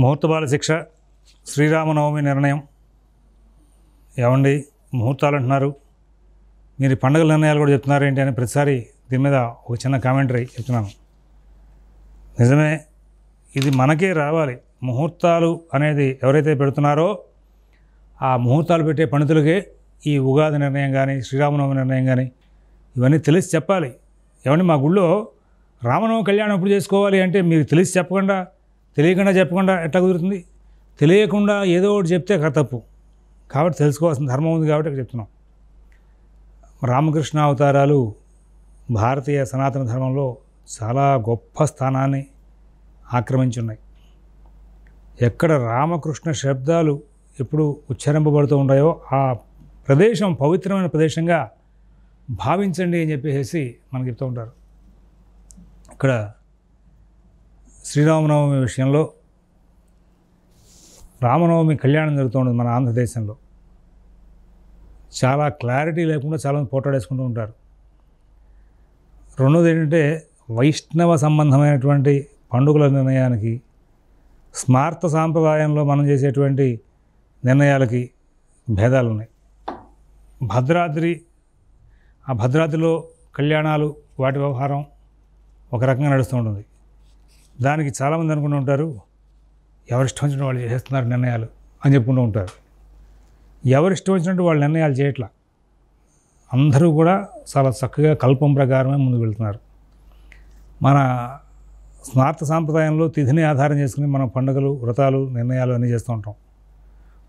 ముహూర్తబాల శిక్ష, శ్రీరామనవమి నిర్ణయం. ఏమండి ముహూర్తాలు అంటున్నారు, మీరు పండుగల నిర్ణయాలు కూడా చెప్తున్నారు ఏంటి అని ప్రతిసారి దీని మీద ఒక చిన్న కామెంటరీ చెప్తున్నాను. నిజమే, ఇది మనకే రావాలి. ముహూర్తాలు అనేది ఎవరైతే పెడుతున్నారో ఆ ముహూర్తాలు పెట్టే పండితులకే ఈ ఉగాది నిర్ణయం కానీ శ్రీరామనవమి నిర్ణయం కానీ ఇవన్నీ తెలిసి చెప్పాలి. ఏమండి మా గుళ్ళో రామనవమి కళ్యాణం ఎప్పుడు చేసుకోవాలి అంటే మీరు తెలిసి చెప్పకుండా తెలియకుండా చెప్పకుండా ఎట్లా కుదురుతుంది? తెలియకుండా ఏదో ఒకటి చెప్తే తప్పు. కాబట్టి తెలుసుకోవాల్సిన ధర్మం ఉంది కాబట్టి ఇక్కడ చెప్తున్నాం. రామకృష్ణ అవతారాలు భారతీయ సనాతన ధర్మంలో చాలా గొప్ప స్థానాన్ని ఆక్రమించి ఉన్నాయి. ఎక్కడ రామకృష్ణ శబ్దాలు ఎప్పుడు ఉచ్చరింపబడుతూ ఉంటాయో ఆ ప్రదేశం పవిత్రమైన ప్రదేశంగా భావించండి అని చెప్పేసి మనకు చెప్తూ ఉంటారు. ఇక్కడ శ్రీరామనవమి విషయంలో రామనవమి కళ్యాణం జరుగుతూ ఉంటుంది మన ఆంధ్రదేశంలో. చాలా క్లారిటీ లేకుండా చాలామంది పోటాడేసుకుంటూ ఉంటారు. రెండోది ఏంటంటే వైష్ణవ సంబంధమైనటువంటి పండుగల నిర్ణయానికి స్మార్త సాంప్రదాయంలో మనం చేసేటువంటి నిర్ణయాలకి భేదాలు ఉన్నాయి. ఆ భద్రాద్రిలో కళ్యాణాలు వాటి వ్యవహారం ఒక రకంగా నడుస్తూ ఉంటుంది. దానికి చాలామంది అనుకుంటూ ఉంటారు ఎవరిష్టం వచ్చినట్టు వాళ్ళు చేస్తున్నారు నిర్ణయాలు అని చెప్పుకుంటూ ఉంటారు. ఎవరిష్టం వచ్చినట్టు వాళ్ళు నిర్ణయాలు చేయట్లా. అందరూ కూడా చాలా చక్కగా కల్పం ప్రకారమే ముందుకు వెళ్తున్నారు. మన స్మార్త సాంప్రదాయంలో తిథిని ఆధారం చేసుకుని మనం పండుగలు వ్రతాలు నిర్ణయాలు అన్నీ చేస్తూ ఉంటాం.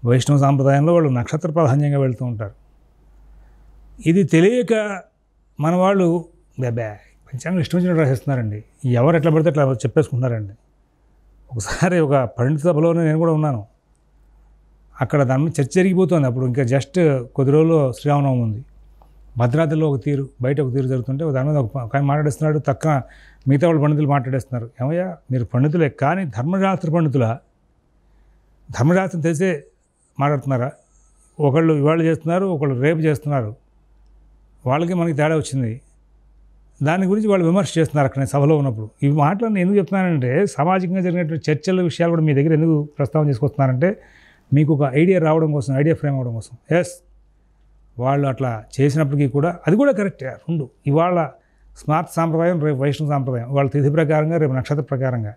వైష్ణవ సాంప్రదాయంలో వాళ్ళు నక్షత్ర ప్రాధాన్యంగా వెళ్తూ ఉంటారు. ఇది తెలియక మన వాళ్ళు పంచాంగం ఇష్టం వచ్చినట్టు రాసేస్తున్నారండి. ఎవరు ఎట్లా పడితే అట్లా చెప్పేసుకుంటున్నారండి. ఒకసారి ఒక పండిత సభలోనే నేను కూడా ఉన్నాను. అక్కడ దాని మీద చర్చ జరిగిపోతుంది. అప్పుడు ఇంకా జస్ట్ కొద్ది రోజుల్లో శ్రీరామనవమి ఉంది. భద్రాద్రిలో ఒక తీరు, బయట ఒక తీరు జరుగుతుంటే దాని మీద ఒక ఆయన మాట్లాడేస్తున్నాడు, తక్కువ మిగతా వాళ్ళు పండితులు మాట్లాడేస్తున్నారు. ఏమయ్యా మీరు పండితులే కానీ ధర్మశాస్త్ర పండితులా? ధర్మశాస్త్రం తెలిసే మాట్లాడుతున్నారా? ఒకళ్ళు ఇవాళ చేస్తున్నారు, ఒకళ్ళు రేపు చేస్తున్నారు. వాళ్ళకి మనకి తేడా వచ్చింది. దాని గురించి వాళ్ళు విమర్శ చేస్తున్నారు అక్కడ సభలో ఉన్నప్పుడు. ఈ మాటలను ఎందుకు చెప్తున్నానంటే సామాజికంగా జరిగినటువంటి చర్చల విషయాలు కూడా మీ దగ్గర ఎందుకు ప్రస్తావన చేసుకొస్తున్నారంటే మీకు ఒక ఐడియా రావడం కోసం, ఐడియా ఫ్రేమ్ అవ్వడం కోసం. ఎస్, వాళ్ళు అట్లా చేసినప్పటికీ కూడా అది కూడా కరెక్టే. రెండు ఇవాళ స్మార్ట్ సాంప్రదాయం, రేపు వైష్ణవ సాంప్రదాయం, వాళ్ళ తిథి ప్రకారంగా రేపు నక్షత్ర ప్రకారంగా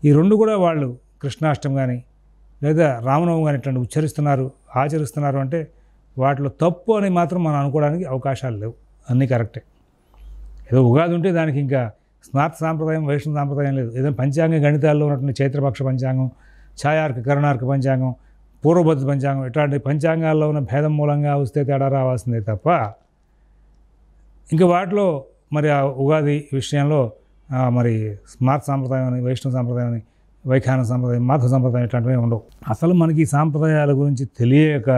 ఈ రెండు కూడా వాళ్ళు కృష్ణాష్టమి కానీ లేదా రామనవమి కానీ ఇట్లాంటి ఉచ్చరిస్తున్నారు, ఆచరిస్తున్నారు అంటే వాటిలో తప్పు అని మాత్రం మనం అనుకోవడానికి అవకాశాలు లేవు. అన్నీ కరెక్టే. ఏదో ఉగాది ఉంటే దానికి ఇంకా స్మార్త సాంప్రదాయం వైష్ణవ సాంప్రదాయం లేదు. ఏదో పంచాంగ గణితాల్లో ఉన్నటువంటి చైత్రపక్ష పంచాంగం, ఛాయార్క కరుణార్క పంచాంగం, పూర్వబద్ధ పంచాంగం ఇట్లాంటి పంచాంగాల్లో ఉన్న భేదం మూలంగా వస్తే తేడా రావాల్సిందే తప్ప ఇంకా వాటిలో మరి ఆ ఉగాది విషయంలో మరి స్మార్త సాంప్రదాయం అని, వైష్ణవ సాంప్రదాయం అని, వైఖాన సాంప్రదాయం, మాధవ సాంప్రదాయం ఇట్లాంటివి ఉండవు. అసలు మనకి ఈ సాంప్రదాయాల గురించి తెలియక,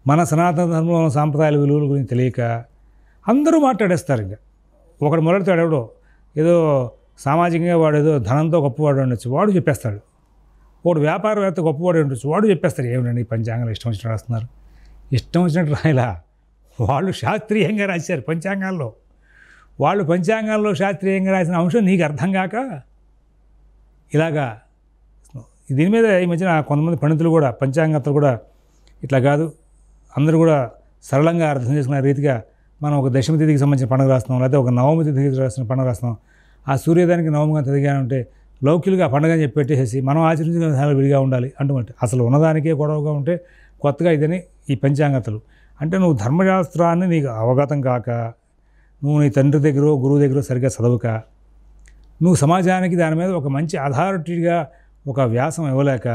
మన సనాతన ధర్మంలో సాంప్రదాయాల విలువల గురించి తెలియక అందరూ మాట్లాడేస్తారు. ఇంకా ఒకడు మొదలెడతాడు, ఎవడో ఏదో సామాజికంగా వాడు ఏదో ధనంతో గొప్పవాడు ఉండొచ్చు, వాడు చెప్పేస్తాడు. వాడు వ్యాపారవేత్త గొప్పవాడు ఉండొచ్చు, వాడు చెప్పేస్తాడు. ఏమిటండి పంచాంగాలు ఇష్టం వచ్చినట్టు రాస్తున్నారు? ఇష్టం వచ్చినట్టు రాయలా, వాళ్ళు శాస్త్రీయంగా రాశారు పంచాంగాల్లో. వాళ్ళు పంచాంగాల్లో శాస్త్రీయంగా రాసిన అంశం నీకు అర్థం కాక ఇలాగా దీని మీద ఈ మధ్యన కొంతమంది పండితులు కూడా పంచాంగతలు కూడా ఇట్లా కాదు, అందరూ కూడా సరళంగా అర్థం చేసుకునే రీతిగా మనం ఒక దశమి తిథికి సంబంధించిన పండుగ రాస్తున్నాం, లేకపోతే ఒక నవమి తిథికి రాసిన పండుగ రాస్తున్నాం. ఆ సూర్యోదయానికి నవమిగా తిథిగా ఉంటే లౌకిలుగా పండుగ అని చెప్పి పెట్టేసి మనం ఆచరించిన విధానాలు విడిగా ఉండాలి అంటున్నట్టు అసలు ఉన్నదానికే గొడవగా ఉంటే కొత్తగా ఇదని ఈ పంచాంగతలు. అంటే నువ్వు ధర్మశాస్త్రాన్ని నీకు అవగతం కాక, నువ్వు నీ తండ్రి దగ్గర గురువు దగ్గర సరిగ్గా చదవక, నువ్వు సమాజానికి దాని మీద ఒక మంచి అథారిటీగా ఒక వ్యాసం ఇవ్వలేక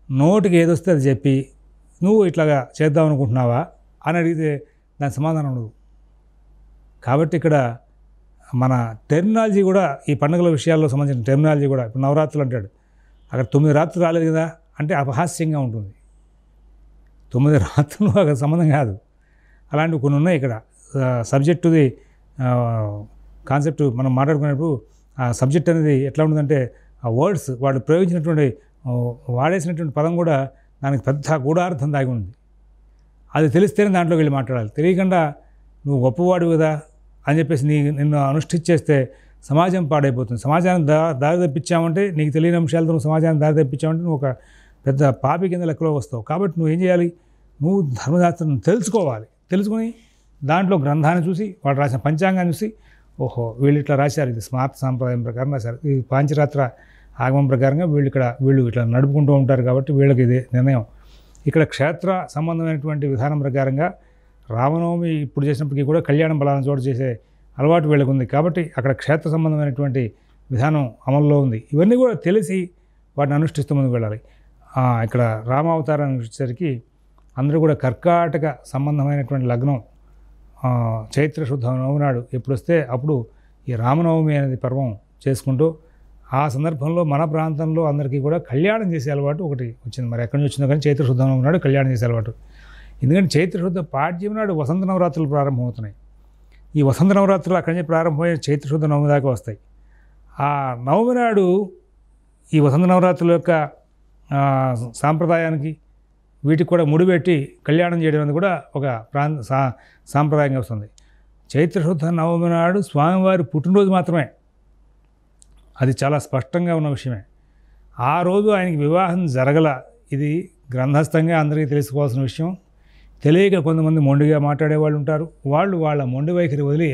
నోటికి ఏదొస్తే అది చెప్పి నువ్వు ఇట్లాగా చేద్దాం అనుకుంటున్నావా అని అడిగితే దాని సమాధానం ఉండదు. కాబట్టి ఇక్కడ మన టెర్మినాలజీ కూడా ఈ పండుగల విషయాల్లో సంబంధించిన టెర్మినాలజీ కూడా ఇప్పుడు నవరాత్రులు అంటాడు, అక్కడ 9 రాత్రులు రాలేదు కదా అంటే అపహాస్యంగా ఉంటుంది. 9 రాత్రులు అక్కడ సంబంధం కాదు. అలాంటివి కొన్ని ఉన్నాయి. ఇక్కడ సబ్జెక్టుది కాన్సెప్ట్ మనం మాట్లాడుకునేటప్పుడు ఆ సబ్జెక్ట్ అనేది ఎట్లా ఉంటుందంటే ఆ వర్డ్స్ వాడు ప్రయోగించినటువంటి వాడేసినటువంటి పదం కూడా దానికి పెద్ద గూఢార్థం దాగి ఉంది. అది తెలిస్తేనే దాంట్లోకి వెళ్ళి మాట్లాడాలి. తెలియకుండా నువ్వు గొప్పవాడు కదా అని చెప్పేసి నిన్ను అనుష్ఠించేస్తే సమాజం పాడైపోతుంది. సమాజాన్ని దారి తప్పించామంటే, నీకు తెలియని అంశాలతో నువ్వు సమాజాన్ని దారి తప్పించామంటే నువ్వు ఒక పెద్ద పాపి కింద లెక్కలో వస్తావు. కాబట్టి నువ్వు ఏం చేయాలి, నువ్వు ధర్మశాస్త్రం తెలుసుకోవాలి. తెలుసుకుని దాంట్లో గ్రంథాన్ని చూసి, వాడు రాసిన పంచాంగాన్ని చూసి, ఓహో వీళ్ళు ఇట్లా రాశారు, ఇది స్మార్త సాంప్రదాయం ప్రకారం రాశారు, ఇది పాంచరాత్ర ఆగమం ప్రకారంగా వీళ్ళు ఇట్లా నడుపుకుంటూ ఉంటారు కాబట్టి వీళ్ళకి ఇది నిర్ణయం. ఇక్కడ క్షేత్ర సంబంధమైనటువంటి విధానం ప్రకారంగా రామనవమి ఇప్పుడు చేసినప్పటికీ కూడా కళ్యాణం బలాన చోటు చేసే అలవాటు వీళ్ళకు ఉంది. కాబట్టి అక్కడ క్షేత్ర సంబంధమైనటువంటి విధానం అమల్లో ఉంది. ఇవన్నీ కూడా తెలిసి వాటిని అనుష్ఠిస్తూ ముందుకు వెళ్ళాలి. ఇక్కడ రామావతారాన్ని వచ్చేసరికి అందరూ కూడా కర్కాటక సంబంధమైనటువంటి లగ్నం చైత్ర శుద్ధ నవమి నాడు ఎప్పుడు వస్తే అప్పుడు ఈ రామనవమి అనేది పర్వం చేసుకుంటూ ఆ సందర్భంలో మన ప్రాంతంలో అందరికీ కూడా కళ్యాణం చేసే అలవాటు ఒకటి వచ్చింది. మరి ఎక్కడి నుంచి వచ్చిందో కానీ చైత్ర శుద్ధ నవమి నాడు కళ్యాణం చేసే అలవాటు. ఎందుకంటే చైత్ర శుద్ధ పాడ్యం నాడు వసంత నవరాత్రులు ప్రారంభమవుతున్నాయి. ఈ వసంత నవరాత్రులు అక్కడి నుంచి ప్రారంభమయ్యే చైత్ర శుద్ధ నవమి దాకా వస్తాయి. ఆ నవమి నాడు ఈ వసంత నవరాత్రుల యొక్క సాంప్రదాయానికి వీటికి కూడా ముడిపెట్టి కళ్యాణం చేయడం అనేది కూడా ఒక సాంప్రదాయంగా వస్తుంది. చైత్రశుద్ధ నవమి నాడు స్వామివారి పుట్టినరోజు మాత్రమే, అది చాలా స్పష్టంగా ఉన్న విషయమే. ఆ రోజు ఆయనకి వివాహం జరగల, ఇది గ్రంథస్థంగా అందరికీ తెలుసుకోవాల్సిన విషయం. తెలియక కొంతమంది మొండిగా మాట్లాడే వాళ్ళు ఉంటారు. వాళ్ళు వాళ్ళ మొండి వైఖరి వదిలి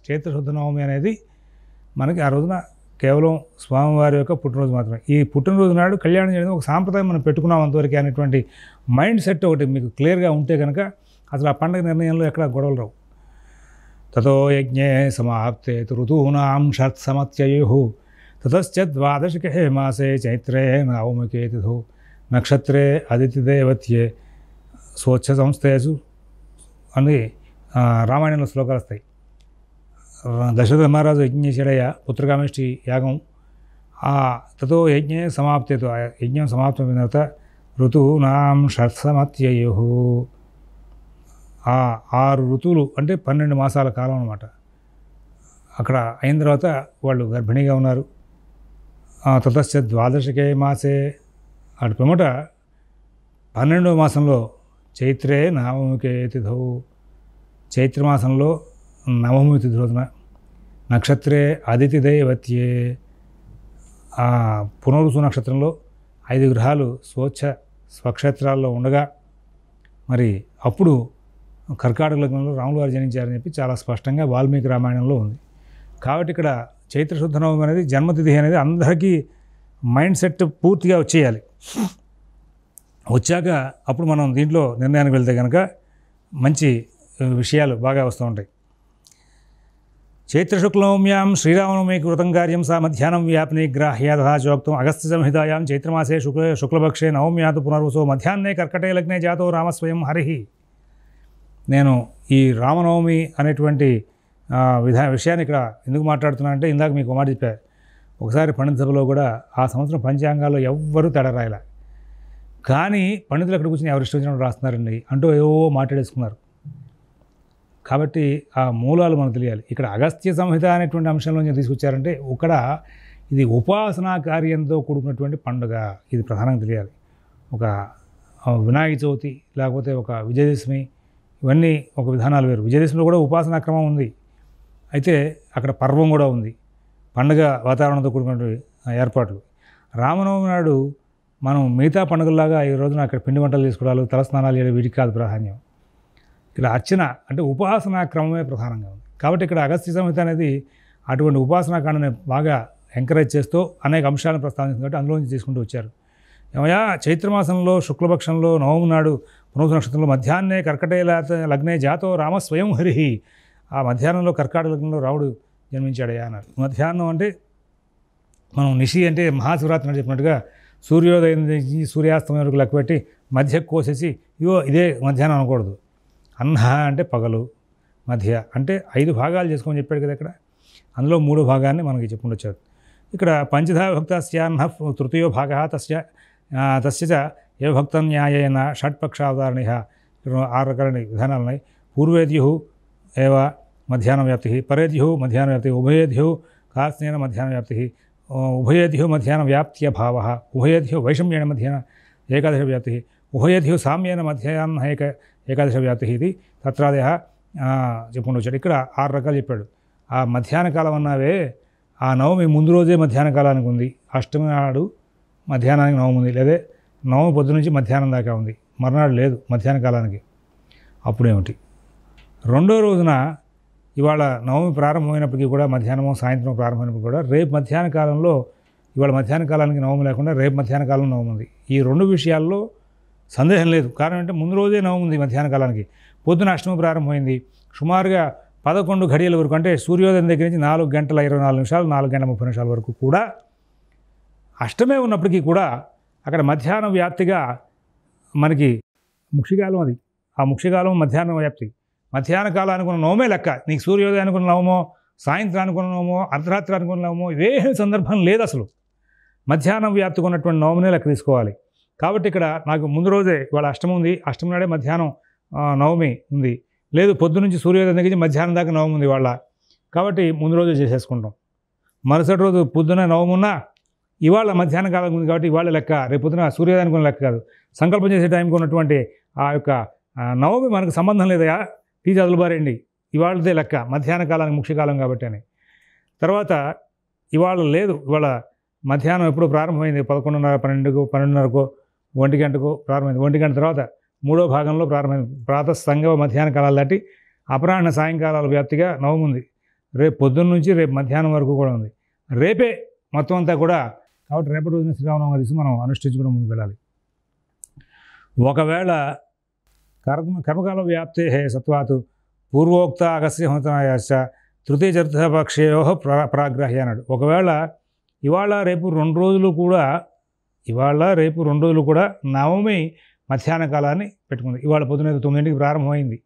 చైత్రశుద్ధ నవమి అనేది మనకి ఆ రోజున కేవలం స్వామివారి యొక్క పుట్టినరోజు మాత్రమే. ఈ పుట్టినరోజు నాడు కళ్యాణం చేయడం ఒక సాంప్రదాయం మనం పెట్టుకున్నాం అంతవరకు అనేటువంటి మైండ్ సెట్ ఒకటి మీకు క్లియర్గా ఉంటే కనుక అసలు ఆ పండుగ నిర్ణయంలో ఎక్కడ గొడవలు రావు. తతో యజ్ఞే సమాప్తే ఋతూనాం షట్సమత్యయు తతశ్చ ద్వాదశికే మాసే చైత్రే నవమికే తిథౌ నక్షత్రే అదితిదేవత్యే స్వచ్ఛ సంస్థేషు అని రామాయణంలో శ్లోకాలు వస్తాయి. దశరథ మహారాజు యజ్ఞం చేశాడయ్యా, పుత్రకామేష్టి యాగం. తతో యజ్ఞే సమాప్తితో యజ్ఞం సమాప్తమైన తర్వాత ఋతూనాం షట్సమత్యయు 6 ఋతువులు అంటే 12 మాసాల కాలం అన్నమాట. అక్కడ అయిన తర్వాత వాళ్ళు గర్భిణీగా ఉన్నారు. తతశ్చ ద్వాదశకే మాసే అటు పిమ్మట 12వ మాసంలో చైత్రే నవమికే తిథౌ చైత్రమాసంలో నవమి తిథి రోజున నక్షత్రే అదితిదేవత్యే పునరుసు నక్షత్రంలో 5 గ్రహాలు స్వక్షేత్రాల్లో ఉండగా మరి అప్పుడు కర్కాటక లగ్నంలో రాములు వారు జనించారని చెప్పి చాలా స్పష్టంగా వాల్మీకి రామాయణంలో ఉంది. కాబట్టి ఇక్కడ చైత్రశుద్ధ నవమి అనేది జన్మతిథి అనేది అందరికీ మైండ్ సెట్ పూర్తిగా వచ్చేయాలి. వచ్చాక అప్పుడు మనం దీంట్లో నిర్ణయానికి వెళ్తే కనుక మంచి విషయాలు బాగా వస్తూ ఉంటాయి. చైత్రశుక్లనవమ్యాం శ్రీరామనవమి కృతం కార్యం సా మధ్యాహ్నం వ్యాప్ని గ్రాహ్య తథా చోక్తం అగస్త్య సంహితాయాం చైత్రమాసే శుక్లపక్షే నవమ్యాతు పునర్వసో మధ్యాహ్నే కర్కటే లగ్నే జాతో రామస్వయం హరి. నేను ఈ రామనవమి అనేటువంటి విషయాన్ని ఇక్కడ ఎందుకు మాట్లాడుతున్నానంటే ఇందాక మీకు మాట చెప్పారు. ఒకసారి పండిత సభలో కూడా ఆ సంవత్సరం పంచాంగాల్లో ఎవ్వరూ తేడా రాయలే, కానీ పండితులు అక్కడ కూర్చొని ఎవరు ఇష్టం వచ్చినప్పుడు రాస్తున్నారండి అంటూ ఏవో మాట్లాడేసుకున్నారు. కాబట్టి ఆ మూలాలు మనకు తెలియాలి. ఇక్కడ అగస్త్య సంహిత అనేటువంటి అంశంలో తీసుకొచ్చారంటే ఇక్కడ ఇది ఉపాసనా కార్యంతో కూడుకున్నటువంటి పండుగ, ఇది ప్రధానంగా తెలియాలి. ఒక వినాయక చవితి లేకపోతే ఒక విజయదశమి, ఇవన్నీ ఒక విధానాలు వేరు. విజయదశమిలో కూడా ఉపాసనా క్రమం ఉంది, అయితే అక్కడ పర్వం కూడా ఉంది, పండుగ వాతావరణంతో కూడుకున్నటువంటి ఏర్పాట్లు. రామనవమి నాడు మనం మిగతా పండుగల్లాగా ఈ రోజున అక్కడ పిండి వంటలు చేసుకోవడాలు, తలస్నానాలు చేయడం వీటికి కాదు ప్రాధాన్యం. ఇక్కడ అర్చన అంటే ఉపాసనా క్రమమే ప్రధానంగా ఉంది. కాబట్టి ఇక్కడ అగస్త్య సంహిత అనేది అటువంటి ఉపాసనా కాండని బాగా ఎంకరేజ్ చేస్తూ అనేక అంశాలను ప్రస్తావించింది కాబట్టి అందులోంచి తీసుకుంటూ వచ్చారు. ఏమయ్యా చైత్రమాసంలో శుక్లపక్షంలో నవమి నాడు పునరుసు నక్షత్రంలో మధ్యాహ్నే కర్కటే లగ్నే జాతో రామ స్వయం హరి. ఆ మధ్యాహ్నంలో కర్కాటక లగ్నంలో రాముడు జన్మించాడయ్యా అన్నారు. మధ్యాహ్నం అంటే మనం నిషి అంటే మహాశివరాత్రి అని చెప్పినట్టుగా సూర్యోదయం నుంచి సూర్యాస్తమయం వరకు లెక్క పెట్టి మధ్య కోసేసి ఇదే మధ్యాహ్నం అనకూడదు. అన్న అంటే పగలు, మధ్య అంటే 5 భాగాలు చేసుకోమని చెప్పాడు కదా ఇక్కడ. అందులో 3 భాగాన్ని మనకి చెప్పుకుంటూ వచ్చారు. ఇక్కడ పంచధా భక్తస్యాన్న తృతీయో భాగ తస్య ఏ భక్త న్యాయేన షట్పక్షావతారణి 6 రకాల విధానాలు ఉన్నాయి. పూర్వేద్యు ఏవ మధ్యాహ్న వ్యాప్తి, పరేద్యు మధ్యాహ్న వ్యాప్తి, ఉభయేద్యు కాస్నేన మధ్యాహ్న వ్యాప్తి, ఉభయేద్యు మధ్యాహ్న వ్యాప్త్యభావ, ఉభయేద్యు వైషమ్యేణ మధ్యాహ్న ఏకాదశ వ్యాప్తి, ఉభయేద్యు సామ్యేన మధ్యాహ్న ఏకాదశ వ్యాప్తి. ఇది తత్రాదయ చెప్పుకుంటూ వచ్చాడు. ఇక్కడ 6 రకాలు చెప్పాడు. ఆ మధ్యాహ్న కాలం అన్నావే ఆ నవమి ముందు రోజే మధ్యాహ్న కాలానికి ఉంది, అష్టమి నాడు మధ్యాహ్నానికి నవమి ఉంది, లేదా నవమి పొద్దు నుంచి మధ్యాహ్నం దాకా ఉంది, మర్నాడు లేదు మధ్యాహ్న కాలానికి, అప్పుడేమిటి? రెండో రోజున ఇవాళ నవమి ప్రారంభమైనప్పటికీ కూడా మధ్యాహ్నమో సాయంత్రం ప్రారంభమైనప్పటికీ కూడా రేపు మధ్యాహ్న కాలంలో ఇవాళ మధ్యాహ్న కాలానికి నవమి లేకుండా రేపు మధ్యాహ్న కాలం నవమి ఉంది. ఈ రెండు విషయాల్లో సందేహం లేదు. కారణం అంటే ముందు రోజే నవమి ఉంది మధ్యాహ్న కాలానికి, పొద్దున అష్టమి ప్రారంభమైంది, సుమారుగా 11 ఘడియల వరకు, అంటే సూర్యోదయం దగ్గర నుంచి 4 గంటల 24 నిమిషాలు 4 గంటల 30 నిమిషాల వరకు కూడా అష్టమే ఉన్నప్పటికీ కూడా అక్కడ మధ్యాహ్న వ్యాప్తిగా మనకి ముక్షికాలం అది, ఆ ముక్షికాలం మధ్యాహ్నం వ్యాప్తి, మధ్యాహ్న కాలం అనుకున్న నవమే లెక్క. నీకు సూర్యోదయం అనుకున్న నవమో, సాయంత్రం అనుకున్న నవమో, అర్ధరాత్రి అనుకున్న నవమో ఇదే సందర్భం లేదు. అసలు మధ్యాహ్నం వ్యాప్తిగా ఉన్నటువంటి నవమినే లెక్క తీసుకోవాలి. కాబట్టి ఇక్కడ నాకు ముందు రోజే ఇవాళ అష్టమి ఉంది, అష్టమి నాడే మధ్యాహ్నం నవమి ఉంది, లేదు పొద్దు నుంచి సూర్యోదయం దగ్గర మధ్యాహ్నం దాకా నవమి ఉంది ఇవాళ, కాబట్టి ముందు రోజే చేసేసుకుంటాం. మరుసటి రోజు పొద్దున నవమి ఉన్నా ఇవాళ మధ్యాహ్న కాలం ఉంది కాబట్టి ఇవాళ లెక్క, రేపు పొద్దున సూర్యోదయానికి ఉన్న లెక్క కాదు. సంకల్పం చేసే టైంకి ఉన్నటువంటి ఆ యొక్క నవమి మనకు సంబంధం లేదయా, తీసి అదులుబారేయండి, ఇవాళదే లెక్క, మధ్యాహ్న కాలానికి ముఖ్యకాలం కాబట్టి అని. తర్వాత ఇవాళ లేదు, ఇవాళ మధ్యాహ్నం ఎప్పుడు ప్రారంభమైంది, 11:30, 12:30కో 1 గంటకో ప్రారంభమైంది. 1 గంట తర్వాత మూడో భాగంలో ప్రారంభమైంది. ప్రాతః సంగమ మధ్యాహ్న కాలాలు దాటి అపరాహ్న సాయంకాలాల వ్యాప్తిగా నవమి ఉంది. రేపు పొద్దున్న నుంచి రేపు మధ్యాహ్నం వరకు కూడా ఉంది. రేపే మొత్తం అంతా కూడా. కాబట్టి రేపటి రోజున శ్రీరామనవమి తీసి మనం అనుష్ఠించుకోవడం ముందుకు వెళ్ళాలి. ఒకవేళ కర్మకాల వ్యాప్తే సత్వాత్ పూర్వోక్త అగస్త్య హోతనాయాశ్చ తృతీయ చతుర్థపక్షయో ప్రాగ్రహ్య అన్నాడు. ఒకవేళ ఇవాళ రేపు 2 రోజులు కూడా నవమి మధ్యాహ్న కాలాన్ని పెట్టుకుంది. ఇవాళ పొద్దున 9 ప్రారంభమైంది,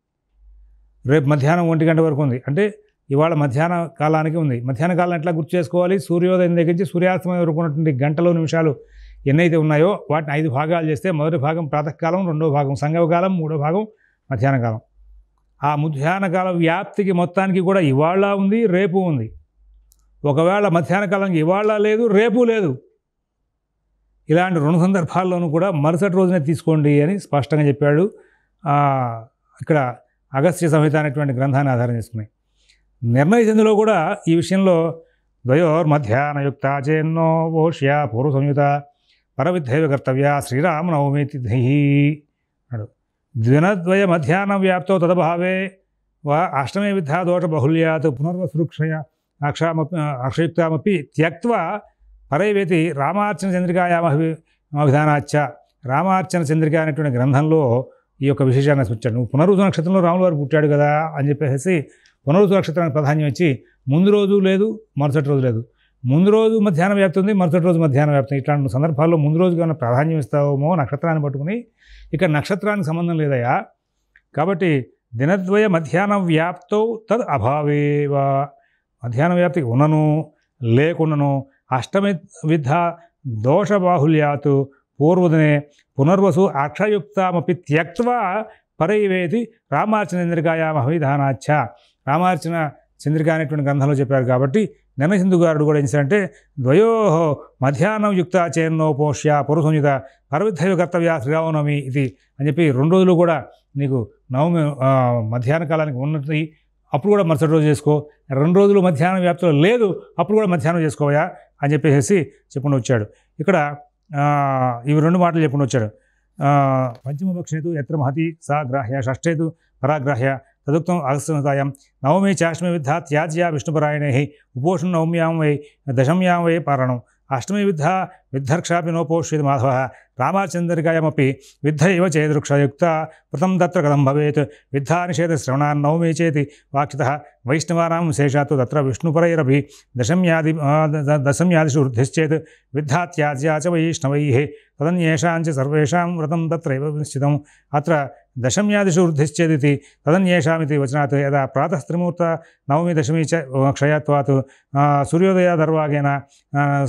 రేపు మధ్యాహ్నం 1 గంట వరకు ఉంది, అంటే ఇవాళ మధ్యాహ్న కాలానికి ఉంది. మధ్యాహ్న కాలం ఎట్లా గుర్తు చేసుకోవాలి? సూర్యోదయం దగ్గర నుంచి సూర్యాస్తమయం వరకు ఉన్నటువంటి గంటలు నిమిషాలు ఎన్నైతే ఉన్నాయో వాటిని 5 భాగాలు చేస్తే మొదటి భాగం ప్రాతకాలం, రెండో భాగం సంగమకాలం, మూడో భాగం మధ్యాహ్న కాలం. ఆ మధ్యాహ్న కాల వ్యాప్తికి మొత్తానికి కూడా ఇవాళ ఉంది, రేపు ఉంది. ఒకవేళ మధ్యాహ్న కాలానికి ఇవాళ లేదు, రేపు లేదు, ఇలాంటి 2 సందర్భాల్లోనూ కూడా మరుసటి రోజునే తీసుకోండి అని స్పష్టంగా చెప్పాడు. ఇక్కడ అగస్త్య సంహిత అనేటువంటి గ్రంథాన్ని ఆధారం చేసుకుని నిర్ణయ సంధిలో కూడా ఈ విషయంలో ద్వయోర్మధ్యాహ్నయుక్త చేన్నో ఓష్య పూర్వ సంయుత పరవిద్ధైవ కర్తవ్య శ్రీరామనవమి తిథి అన్నాడు. ద్వినద్వయ మధ్యాహ్న వ్యాప్తో తదభావే వా అష్టమే విద్ధా దోష బహుళ్యాత్ పునర్వసృక్షయ అక్షయుక్తామపి త్యక్త్వా పరైవేతి రామార్చన చంద్రికాయామభిధానాచ్చ. రామార్చన చంద్రిక అనేటువంటి గ్రంథంలో ఈ యొక్క విశేషాన్ని సూచించాడు. నువ్వు పునరుసు నక్షత్రంలో రాముల వారు పుట్టాడు కదా అని చెప్పేసి పునరుసు నక్షత్రానికి ప్రాధాన్యం ఇచ్చి ముందు రోజు లేదు, మరుసటి రోజు లేదు, ముందు రోజు మధ్యాహ్న వ్యాప్తి ఉంది, మరుసటి రోజు మధ్యాహ్న వ్యాప్తి. ఇట్లాంటి సందర్భాల్లో ముందు రోజు కన్నా ప్రాధాన్యం ఇస్తావేమో నక్షత్రాన్ని పట్టుకుని, ఇక్కడ నక్షత్రానికి సంబంధం లేదయా. కాబట్టి దినద్వయ మధ్యాహ్న వ్యాప్తో తద్ అభావేవా, మధ్యాహ్న వ్యాప్తికి ఉన్నను లేకున్నను అష్టమి విద్ధ దోష బాహుళ్యాత్ పూర్వదినే పునర్వసు అక్షయుక్తామపి త్యక్త్వా పరైవేతి రామార్చన చంద్రికాయామభిధానాచ్చ. రామార్చన చంద్రిక అనేటువంటి గ్రంథంలో చెప్పారు. కాబట్టి నిర్ణయసింధుగారుడు కూడా ఏం చేశారంటే ద్వయో మధ్యాహ్నం యుక్త చేన్నోపోష్య పురుషంయుత పరవిద్ధైవ కర్తవ్య శ్రీరామనవమి ఇది అని చెప్పి 2 రోజులు కూడా నీకు నవమి మధ్యాహ్న కాలానికి ఉన్నది, అప్పుడు కూడా మరుసటి రోజు చేసుకో. 2 రోజులు మధ్యాహ్న వ్యాప్తిలో లేదు, అప్పుడు కూడా మధ్యాహ్నం చేసుకోవయా అని చెప్పేసి చెప్పుకుంటూ వచ్చాడు. ఇక్కడ ఇవి 2 మాటలు చెప్పుకుంటూ వచ్చాడు. పంచమపక్షేతు ఎత్ర మహతి సా గ్రాహ్య, షష్ఠేతు పరాగ్రాహ్య తదుక్తం అగస్త్యతాయాం నవమి చాష్టమి విద్ధ త్యాజ్య విష్ణుపరాయణై ఉపోషణ నవమ్యాం వై దశమ్యాం వై పారణం అష్టమి విద్ధర్క్షాపి నోపోష్యతి మాధవ రామాచంద్రికాయమపి విద్ధ ఇవ చేదృక్షయుక్త ప్రథం తత్ర కథం భవేత్ విద్ధా నిషేధ శ్రవణాన్ నవమి చేతి వాక్షితః వైష్ణవానాం విశేషాత్తు తత్ర విష్ణుపరైరపి దశమ్యాదిషు వృద్ధిశ్చేత్ విద్ధా త్యాజ్యా చ వైష్ణవైః తదన్యేషాంచ సర్వేషాం వ్రతం తత్రైవ నిశ్చితం అత్ర దశమ్యాదిషు వృద్ధిశ్చేదితి తదన్యేషామితి వచనాత్ యదా ప్రాతః త్రిమూర్త నవమి దశమి చ క్షయత్వాత్ సూర్యోదయాదర్వాగేన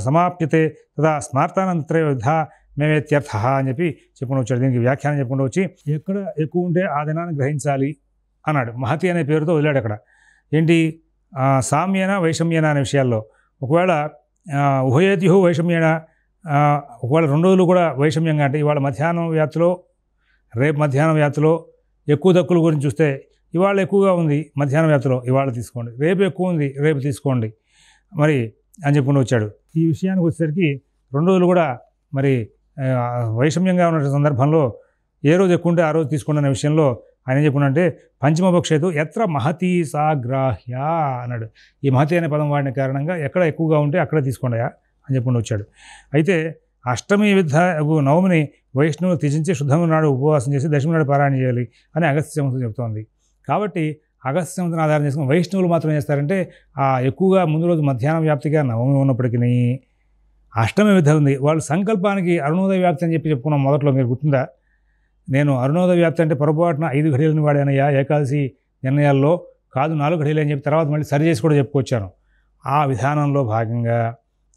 సమాప్యతే తదా స్మార్తానంతరే విద్ధా మేమేత్యర్థ అని చెప్పి చెప్పుకుంటూ వచ్చాడు. దీనికి వ్యాఖ్యానం చెప్పుకుంటూ వచ్చి ఎక్కడ ఎక్కువ ఉంటే ఆ దినాన్ని గ్రహించాలి అన్నాడు. మహతి అనే పేరుతో వదిలాడు. అక్కడ ఏంటి సామ్యేన వైషమ్యేన అనే విషయాల్లో ఒకవేళ ఉభయేత్యు వైషమ్యేన, ఒకవేళ 2 రోజులు కూడా వైషమ్యంగా అంటే ఇవాళ మధ్యాహ్నం వ్యాప్తిలో రేపు మధ్యాహ్నం వ్యాప్తిలో ఎక్కువ తక్కువ గురించి చూస్తే ఇవాళ ఎక్కువగా ఉంది మధ్యాహ్నం వ్యాప్తిలో ఇవాళ తీసుకోండి, రేపు ఎక్కువ ఉంది రేపు తీసుకోండి. మరి అని చెప్పుకుంటూ వచ్చాడు. ఈ విషయానికి వచ్చేసరికి 2 రోజులు కూడా మరి వైషమ్యంగా ఉన్న సందర్భంలో ఏ రోజు ఎక్కువ ఉంటే ఆ రోజు తీసుకోండి అనే విషయంలో ఆయన ఏం చెప్పుకుంటే పంచమపక్షేతు ఎత్ర మహతీ సాగ్రాహ్య అన్నాడు. ఈ మహతి అనే పదం వాడిన కారణంగా ఎక్కడ ఎక్కువగా ఉంటే అక్కడే తీసుకోండియా అని చెప్పుకుంటూ వచ్చాడు. అయితే అష్టమి విద్ధ నవమిని వైష్ణవులు త్యజించి శుద్ధమైన నాడు ఉపవాసం చేసి దశమి నాడు పారాయణ చేయాలి అని అగస్త్య సంహిత చెబుతోంది. కాబట్టి అగస్త్య సంహితను ఆధారం చేసుకుని వైష్ణవులు మాత్రం చేస్తారంటే ఎక్కువగా ముందు రోజు మధ్యాహ్నం వ్యాప్తిగా నవమి ఉన్నప్పటికీ అష్టమి విద్ధ ఉంది. వాళ్ళు సంకల్పానికి అరుణోదయ వ్యాప్తి అని చెప్పుకున్నాం మొదట్లో, మీరు గుర్తుందా? నేను అరుణోదయ వ్యాప్తి అంటే పొరపాటున 5 ఘడియలను వాడానయ్యా ఏకాదశి నిర్ణయాల్లో, కాదు 4 ఘడియలు అని చెప్పి తర్వాత మళ్ళీ సరి చేసి కూడా చెప్పుకొచ్చాను. ఆ విధానంలో భాగంగా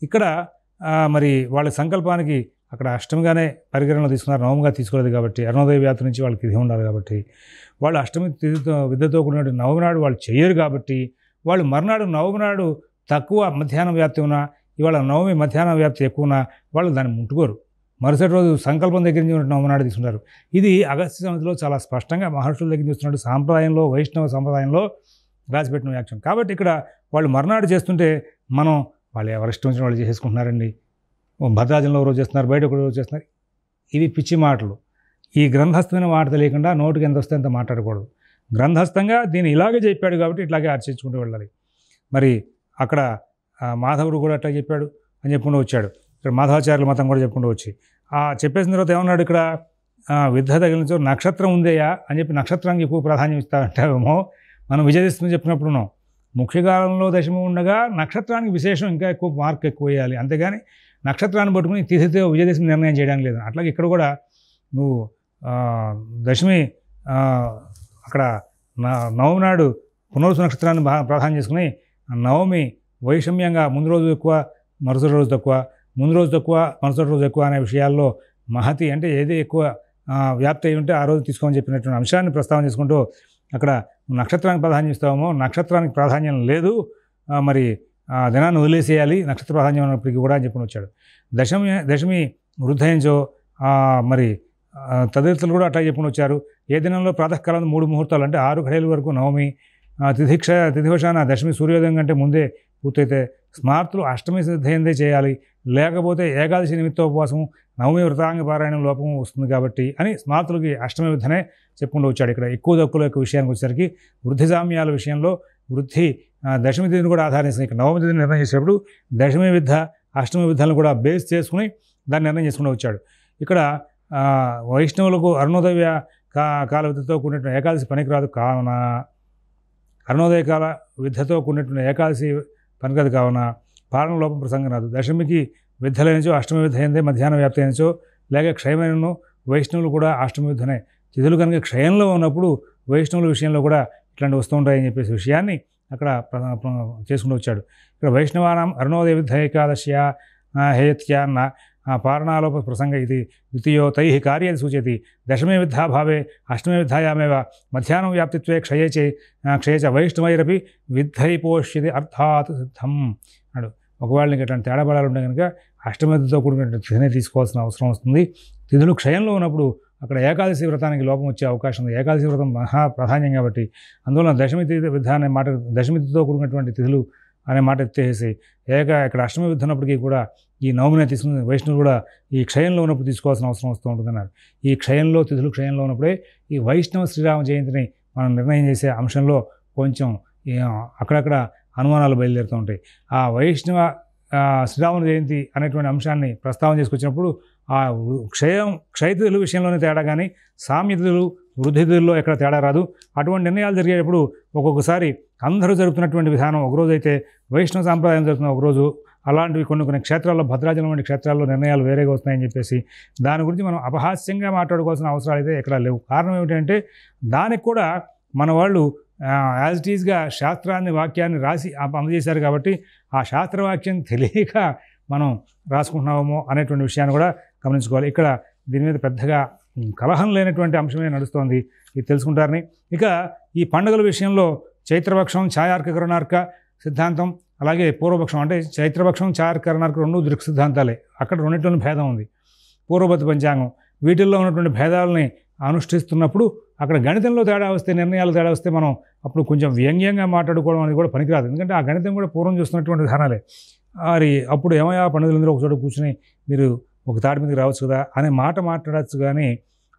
ఇక్కడ మరి వాళ్ళ సంకల్పానికి అక్కడ అష్టమిగానే పరిగణనలో తీసుకున్నారు, నవమిగా తీసుకోలేదు కాబట్టి అరుణోదయ వ్యాప్తి నుంచి వాళ్ళకి ఇది ఉండాలి కాబట్టి వాళ్ళు అష్టమి తిథితో విద్యతో కూడినటువంటి నవమి నాడు వాళ్ళు చేయరు కాబట్టి వాళ్ళు మర్నాడు నవమి నాడు తక్కువ మధ్యాహ్నం వ్యాప్తి ఉన్నా ఇవాళ నవమి మధ్యాహ్నం వ్యాప్తి ఎక్కువ ఉన్నా వాళ్ళు దాన్ని ముట్టుకోరు. మరుసటి రోజు సంకల్పం దగ్గర నుంచి నవమి నాడు తీసుకుంటారు. ఇది అగస్త్య సంహితలో చాలా స్పష్టంగా మహర్షుల దగ్గర చూస్తున్నట్టు సాంప్రదాయంలో వైష్ణవ సంప్రదాయంలో రాసిపెట్టిన వ్యాఖ్యం. కాబట్టి ఇక్కడ వాళ్ళు మర్నాడు చేస్తుంటే మనం వాళ్ళు ఎవరిష్టం వచ్చిన వాళ్ళు చేసేసుకుంటున్నారండి. భద్రాచలంలో రోజు చేస్తున్నారు, బయట ఒక రోజు చేస్తున్నారు. ఇవి పిచ్చి మాటలు. ఈ గ్రంథస్థమైన మాట తెలియకుండా నోటికి ఎంత వస్తే అంత మాట్లాడకూడదు. గ్రంథస్థంగా దీన్ని ఇలాగే చెప్పాడు కాబట్టి ఇట్లాగే ఆచరించుకుంటూ వెళ్ళాలి. మరి అక్కడ మాధవుడు కూడా అట్లా చెప్పాడు అని చెప్పుకుంటూ వచ్చాడు. ఇక్కడ మాధవాచార్యుల మతం కూడా చెప్పుకుంటూ వచ్చి చెప్పేసిన తర్వాత ఏమన్నాడు ఇక్కడ, విద్య తగిలించో నక్షత్రం ఉందేయా అని చెప్పి నక్షత్రానికి ఎక్కువ ప్రాధాన్యం ఇస్తామంటావేమో. మనం విజయదశమి చెప్పినప్పుడున్నాం, ముఖ్యకాలంలో దశమి ఉండగా నక్షత్రానికి విశేషం ఇంకా ఎక్కువ మార్క్ ఎక్కువ వేయాలి, అంతేగాని నక్షత్రాన్ని పట్టుకుని తిథితో విజయదశమి నిర్ణయం చేయడానికి లేదు. అట్లాగే ఇక్కడ కూడా నువ్వు దశమి అక్కడ నవమి నాడు పునరుసు నక్షత్రాన్ని ప్రాధాన్యం చేసుకుని నవమి వైషమ్యంగా ముందు రోజు ఎక్కువ మరుసటి రోజు తక్కువ, ముందు రోజు తక్కువ మరుసటి రోజు ఎక్కువ అనే విషయాల్లో మహతి అంటే ఏది ఎక్కువ వ్యాప్తి అయి ఉంటే ఆ రోజు తీసుకోమని చెప్పినటువంటి అంశాన్ని ప్రస్తావన చేసుకుంటూ అక్కడ నక్షత్రానికి ప్రాధాన్యం ఇస్తామో నక్షత్రానికి ప్రాధాన్యం లేదు, మరి దినాన్ని వదిలేసేయాలి నక్షత్ర ప్రాధాన్యం ఉన్నప్పటికీ కూడా అని చెప్పి వచ్చాడు. దశమి వృద్ధయించో మరి తదితరులు కూడా అట్లా చెప్పుకుని వచ్చారు. ఏ దినంలో ప్రాతకాలం 3 ముహూర్తాలు అంటే 6 ఘడియల వరకు నవమి, తిథివశాన దశమి సూర్యోదయం కంటే ముందే పూర్తయితే స్మార్తులు అష్టమి సిద్ధయిందే చేయాలి, లేకపోతే ఏకాదశి నిమిత్తోపవాసం నవమి వ్రతాంగ పారాయణం లోపం వస్తుంది కాబట్టి అని స్మార్తులకి అష్టమి విద్ధనే చెప్పుకుంటూ వచ్చాడు. ఇక్కడ ఎక్కువ తక్కువ యొక్క విషయానికి వచ్చేసరికి వృద్ధి సామ్యాల విషయంలో వృద్ధి దశమి తిథిని కూడా ఆధారించింది. ఇక్కడ నవమి తిథిని నిర్ణయం చేసేటప్పుడు దశమి విద్ధ అష్టమి విద్యలను కూడా బేస్ చేసుకుని దాన్ని నిర్ణయం చేసుకుంటూ వచ్చాడు. ఇక్కడ వైష్ణవులకు అరుణోదయ కాల విద్యతో కూడినటువంటి ఏకాదశి పనికిరాదు కావున, అరుణోదయ కాల విద్యతో కూడినటువంటి ఏకాదశి పనికిరాదు కావున పాలన లోపం ప్రసంగం రాదు. దశమికి విద్యలైనచో అష్టమి విద్య అయిందే మధ్యాహ్న వ్యాప్తి అయినచో లేక క్షయమైనను వైష్ణవులు కూడా అష్టమి విద్యనే. తిథులు కనుక క్షయంలో ఉన్నప్పుడు వైష్ణవుల విషయంలో కూడా ఇట్లాంటి వస్తూ ఉంటాయని చెప్పేసి విషయాన్ని అక్కడ చేసుకుంటూ వచ్చాడు. ఇక్కడ వైష్ణవానాం అరుణోదయ విద్య ఏకాదశ్య హేత్యాన్న పారణాలోప ప్రసంగ ఇది ద్వితీయో తై కార్యం సూచయతి. దశమే విద్యాభావే అష్టమే విద్యాయామేవ మధ్యాహ్నం వ్యాప్తిత్వే క్షయచ వైష్ణవైరపి విద్ధైపోష్యతి అర్థాత్ సిద్ధం అన్నాడు. ఒకవేళ నీకు ఎట్లాంటి తేడాబడాలు ఉంటే కనుక అష్టమితో కూడిన తిథిని తీసుకోవాల్సిన అవసరం వస్తుంది. తిథులు క్షయంలో ఉన్నప్పుడు అక్కడ ఏకాదశి వ్రతానికి లోపం వచ్చే అవకాశం ఉంది. ఏకాదశి వ్రతం మహా ప్రాధాన్యం కాబట్టి అందువలన దశమి తిథి విధ అనే మాట, దశమితితో కూడినటువంటి తిథులు అనే మాట ఎత్తేసి ఇక్కడ అష్టమి విధి ఉన్నప్పటికీ కూడా ఈ నవమిని తీసుకుని వైష్ణవులు కూడా ఈ క్షయంలో ఉన్నప్పుడు తీసుకోవాల్సిన అవసరం వస్తూ ఉంటుందన్నారు. ఈ క్షయంలో తిథులు క్షయంలో ఉన్నప్పుడే ఈ వైష్ణవ శ్రీరామ జయంతిని మనం నిర్ణయం చేసే అంశంలో కొంచెం అక్కడక్కడ అనుమానాలు బయలుదేరుతూ ఉంటాయి. ఆ వైష్ణవ శ్రీరాముని జయంతి అనేటువంటి అంశాన్ని ప్రస్తావన చేసుకొచ్చినప్పుడు ఆ క్షయతిథుల విషయంలోనే తేడా, కానీ సామ్యతిథులు వృద్ధితిథుల్లో ఎక్కడ తేడా రాదు. అటువంటి నిర్ణయాలు జరిగేటప్పుడు ఒక్కొక్కసారి అందరూ జరుపుతున్నటువంటి విధానం ఒకరోజు అయితే వైష్ణవ సాంప్రదాయం జరుగుతున్న ఒకరోజు, అలాంటివి కొన్ని క్షేత్రాల్లో భద్రాచలం వంటి క్షేత్రాల్లో నిర్ణయాలు వేరేగా వస్తున్నాయని చెప్పేసి దాని గురించి మనం అపహాస్యంగా మాట్లాడుకోవాల్సిన అవసరాలు అయితే ఎక్కడా లేవు. కారణం ఏమిటంటే దానికి కూడా మన వాళ్ళు యాజ్ ఇట్ ఈజ్గా శాస్త్రాన్ని వాక్యాన్ని రాసి అందజేశారు కాబట్టి ఆ శాస్త్రవాక్యం తెలియక మనం రాసుకుంటున్నామో అనేటువంటి విషయాన్ని కూడా గమనించుకోవాలి. ఇక్కడ దీని మీద పెద్దగా కలహం లేనటువంటి అంశమే నడుస్తోంది, ఇది తెలుసుకుంటారని. ఇక ఈ పండుగల విషయంలో చైత్రపక్షం ఛాయార్క కరుణార్క సిద్ధాంతం, అలాగే పూర్వపక్షం అంటే చైత్రపక్షం ఛాయార్క కరుణార్క రెండు దృక్ సిద్ధాంతాలే. అక్కడ రెండింటిలోని భేదం ఉంది. పూర్వపతి పంచాంగం వీటిల్లో ఉన్నటువంటి భేదాలని అనుష్ఠిస్తున్నప్పుడు అక్కడ గణితంలో తేడా వస్తే, నిర్ణయాలు తేడా వస్తే మనం అప్పుడు కొంచెం వ్యంగ్యంగా మాట్లాడుకోవడం అనేది కూడా పనికిరాదు. ఎందుకంటే ఆ గణితం కూడా పూర్వం చూస్తున్నటువంటి విధానాలే. మరి అప్పుడు ఏమయ్యా పండుగలందరూ ఒక చోట కూర్చొని మీరు ఒక తాటి మీదకి రావచ్చు కదా అనే మాట మాట్లాడచ్చు. కానీ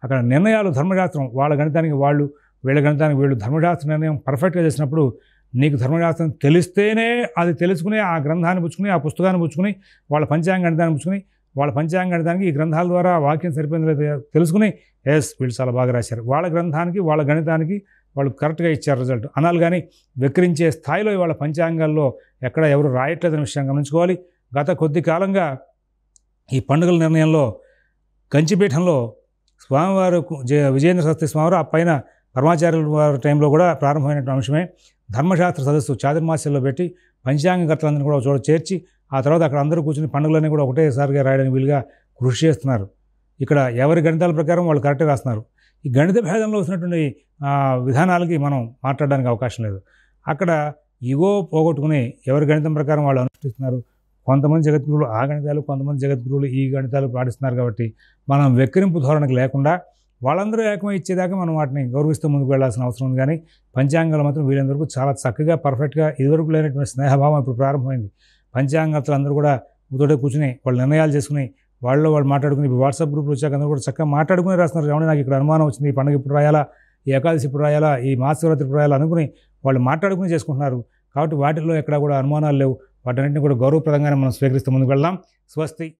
అక్కడ నిర్ణయాలు ధర్మశాస్త్రం వాళ్ళ గణితానికి వాళ్ళు, వీళ్ళ గణితానికి వీళ్ళు ధర్మశాస్త్ర నిర్ణయం పర్ఫెక్ట్గా చేసినప్పుడు నీకు ధర్మశాస్త్రం తెలిస్తేనే అది తెలుసుకుని ఆ గ్రంథాన్ని పుచ్చుకుని, ఆ పుస్తకాన్ని పుచ్చుకుని, వాళ్ళ పంచాంగ గణితాన్ని పుచ్చుకుని, వాళ్ళ పంచాంగ గణితానికి ఈ గ్రంథాల ద్వారా వాక్యం సరిపోయింది లేదా తెలుసుకుని వీళ్ళు చాలా బాగా రాశారు, వాళ్ళ గ్రంథానికి వాళ్ళ గణితానికి వాళ్ళు కరెక్ట్గా ఇచ్చారు రిజల్ట్ అనాలి. కానీ వెక్కిరించే స్థాయిలో వాళ్ళ పంచాంగాల్లో ఎక్కడ ఎవరు రాయట్లేదనే విషయం గమనించుకోవాలి. గత కొద్ది కాలంగా ఈ పండుగల నిర్ణయంలో కంచిపీఠంలో స్వామివారు విజయేంద్ర సరస్వతి స్వామివారు ఆ పైన పరమాచార్యుల వారి టైంలో కూడా ప్రారంభమైనటువంటి అంశమే ధర్మశాస్త్ర సదస్సు చాతుర్మాస్యంలో పెట్టి పంచాంగకర్తలందరినీ కూడా చోట చేర్చి ఆ తర్వాత అక్కడ అందరూ కూర్చొని పండుగలన్నీ కూడా ఒకటేసారిగా రాయడానికి వీలుగా కృషి చేస్తున్నారు. ఇక్కడ ఎవరి గణితాల ప్రకారం వాళ్ళు కరెక్ట్గా రాస్తున్నారు. ఈ గణిత భేదంలో వచ్చినటువంటి విధానాలకి మనం మాట్లాడడానికి అవకాశం లేదు. అక్కడ ఇగో పోగొట్టుకుని ఎవరి గణితం ప్రకారం వాళ్ళు అనుష్ఠిస్తున్నారు. కొంతమంది జగద్గురువులు ఆ గణితాలు, కొంతమంది జగద్గురువులు ఈ గణితాలు పాటిస్తున్నారు. కాబట్టి మనం వెక్కిరింపు ధోరణికి లేకుండా వాళ్ళందరూ ఏకమై ఇచ్చేదాకా మనం వాటిని గౌరవిస్తూ ముందుకు వెళ్లాల్సిన అవసరం ఉంది. కానీ పంచాంగాలు మాత్రం వీళ్ళందరికీ చాలా చక్కగా పర్ఫెక్ట్గా ఇదివరకు లేనటువంటి స్నేహభావం ఇప్పుడు ప్రారంభమైంది. పంచాంగతులు అందరూ కూడా తోటే కూర్చుని వాళ్ళు నిర్ణయాలు చేసుకుని వాళ్ళు మాట్లాడుకుని ఇప్పుడు వాట్సాప్ గ్రూప్లు వచ్చాక అందరూ కూడా చక్కగా మాట్లాడుకుని రాస్తున్నారు. ఏమన్నా నాకు ఇక్కడ అనుమానం వచ్చింది, ఈ పండుగ ఇప్పుడు రాయాలా, ఈ ఏకాదశి ఇప్పుడు రాయాలా, ఈ మహాశివరాత్రి ఇప్పుడు రాయాలా అనుకుని వాళ్ళు మాట్లాడుకుని చేసుకుంటున్నారు. కాబట్టి వాటిల్లో ఎక్కడా కూడా అనుమానాలు లేవు. వాటన్నింటినీ కూడా గౌరవప్రదంగానే మనం స్వీకరిస్తూ ముందుకు వెళ్దాం. స్వస్తి.